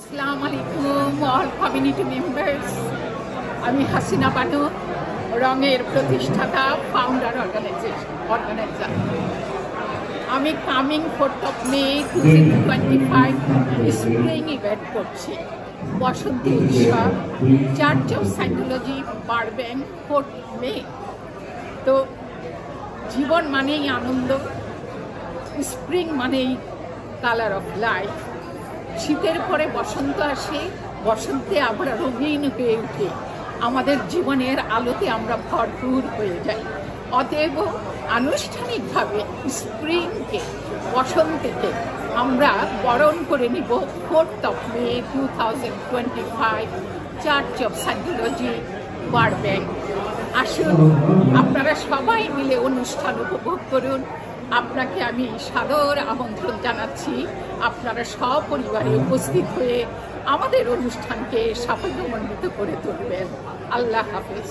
আসসালামু আলাইকুম all community members. আমি হাসিনা বানু, রঙের প্রতিষ্ঠাতা, ফাউন্ডার অর্গানাইজার। আমি coming 4th of May 2025 spring event করছি, বসন্তী উৎসব, Church of Psychology, Burbank, 4th May। তো জীবন মানেই আনন্দ, স্প্রিং মানেই কালার অফ লাইফ। শীতের পরে বসন্ত আসে, বসন্তে আমরা রঙিন হয়ে উঠে, আমাদের জীবনের আলোতে আমরা ভরপুর হয়ে যাই। অতএব আনুষ্ঠানিকভাবে স্প্রিংকে, বসন্তকে আমরা বরণ করে নিব 4th of May 2025 Church of Psychology, Burbank. আসুন আপনারা সবাই মিলে অনুষ্ঠান উপভোগ করুন। আপনাকে আমি সাদর আমন্ত্রণ জানাচ্ছি, আপনারা সপরিবারে উপস্থিত হয়ে আমাদের অনুষ্ঠানকে সাফল্যমণ্ডিত করে তুলবেন। আল্লাহ হাফেজ।